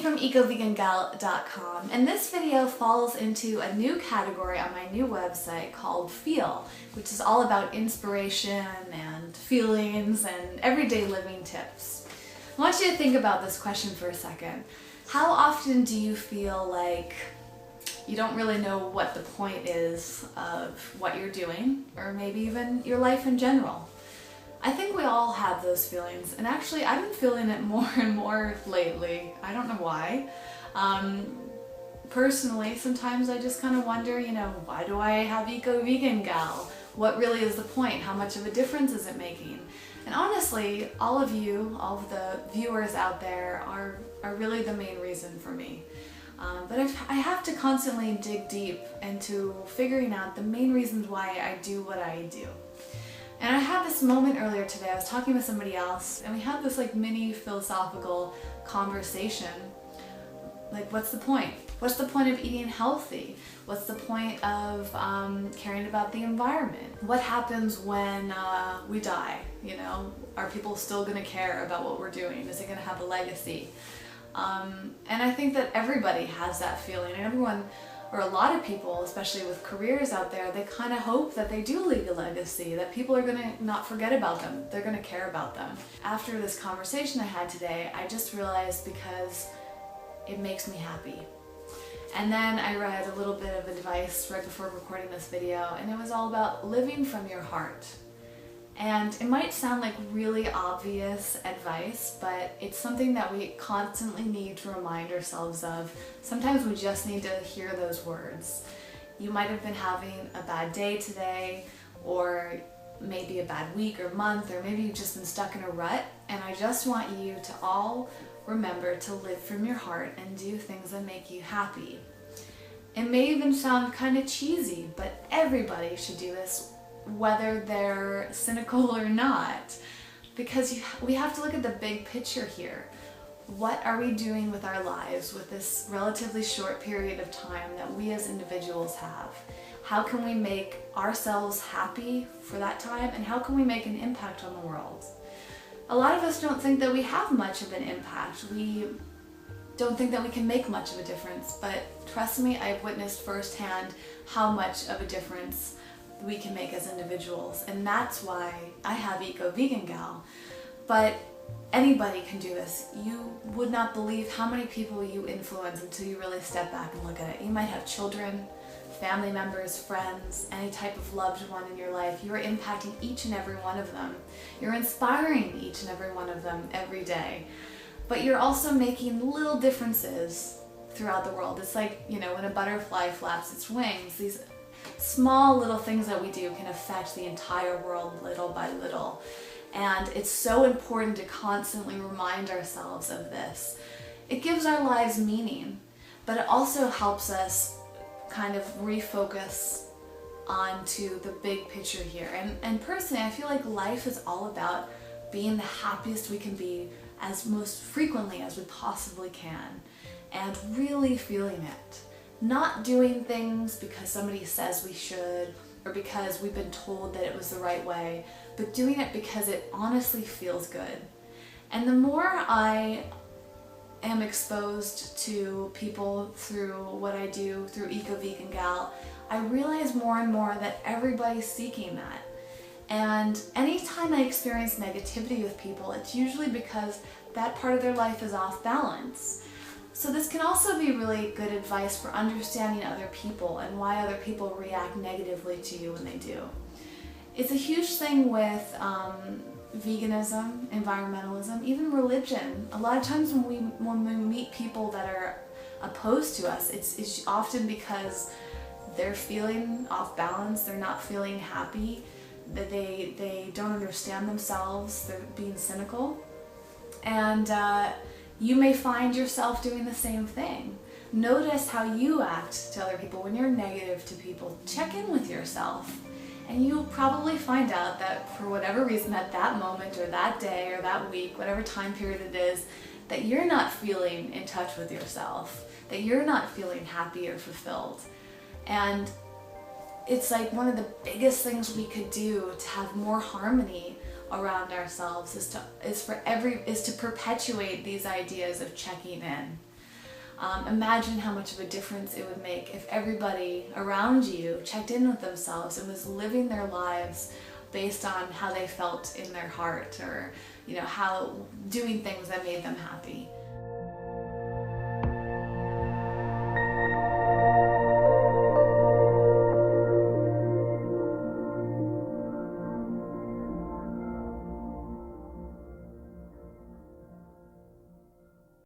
from ecovegangal.com, and this video falls into a new category on my new website called Feel, which is all about inspiration and feelings and everyday living tips. I want you to think about this question for a second. How often do you feel like you don't really know what the point is of what you're doing, or maybe even your life in general? I think we all have those feelings, and actually I've been feeling it more and more lately. I don't know why. Personally, sometimes I just kind of wonder, why do I have Eco Vegan Gal? What really is the point? How much of a difference is it making? And honestly, all of you, all of the viewers out there are really the main reason for me. But I have to constantly dig deep into figuring out the main reasons why I do what I do. And I had this moment earlier today. I was talking with somebody else, and we had this mini philosophical conversation. What's the point? What's the point of eating healthy? What's the point of caring about the environment? What happens when we die? Are people still going to care about what we're doing? Is it going to have a legacy? And I think that everybody has that feeling, and everyone, or a lot of people, especially with careers out there, they kind of hope that they do leave a legacy, that people are going to not forget about them, they're going to care about them. After this conversation I had today, I just realized because it makes me happy. And then I read a little bit of advice right before recording this video, and it was all about living from your heart. And it might sound like really obvious advice, but it's something that we constantly need to remind ourselves of. Sometimes we just need to hear those words. You might have been having a bad day today, or maybe a bad week or month, or maybe you've just been stuck in a rut, and I just want you to all remember to live from your heart and do things that make you happy. It may even sound kind of cheesy, but everybody should do this, whether they're cynical or not, because we have to look at the big picture here. What are we doing with our lives with this relatively short period of time that we as individuals have? How can we make ourselves happy for that time, and how can we make an impact on the world? A lot of us don't think that we have much of an impact. We don't think that we can make much of a difference, but trust me, I've witnessed firsthand how much of a difference we can make as individuals, and that's why I have Eco Vegan Gal. But anybody can do this. You would not believe how many people you influence until you really step back and look at it. You might have children, family members, friends, any type of loved one in your life. You are impacting each and every one of them. You're inspiring each and every one of them every day. But you're also making little differences throughout the world. It's like, when a butterfly flaps its wings, these small little things that we do can affect the entire world little by little. And it's so important to constantly remind ourselves of this. It gives our lives meaning, but it also helps us kind of refocus onto the big picture here. And personally, I feel like life is all about being the happiest we can be as most frequently as we possibly can, and really feeling it. Not doing things because somebody says we should, or because we've been told that it was the right way, but doing it because it honestly feels good. And the more I am exposed to people through what I do through Eco Vegan Gal, I realize more and more that everybody's seeking that. And anytime I experience negativity with people, it's usually because that part of their life is off balance. So this can also be really good advice for understanding other people and why other people react negatively to you when they do. It's a huge thing with veganism, environmentalism, even religion. A lot of times when we meet people that are opposed to us, it's often because they're feeling off balance, they're not feeling happy, that they don't understand themselves, they're being cynical. And you may find yourself doing the same thing. Notice how you act to other people when you're negative to people. Check in with yourself, and you'll probably find out that for whatever reason at that moment or that day or that week, whatever time period it is, that you're not feeling in touch with yourself, that you're not feeling happy or fulfilled. And it's like one of the biggest things we could do to have more harmony around ourselves is to perpetuate these ideas of checking in. Imagine how much of a difference it would make if everybody around you checked in with themselves and was living their lives based on how they felt in their heart, or how doing things that made them happy.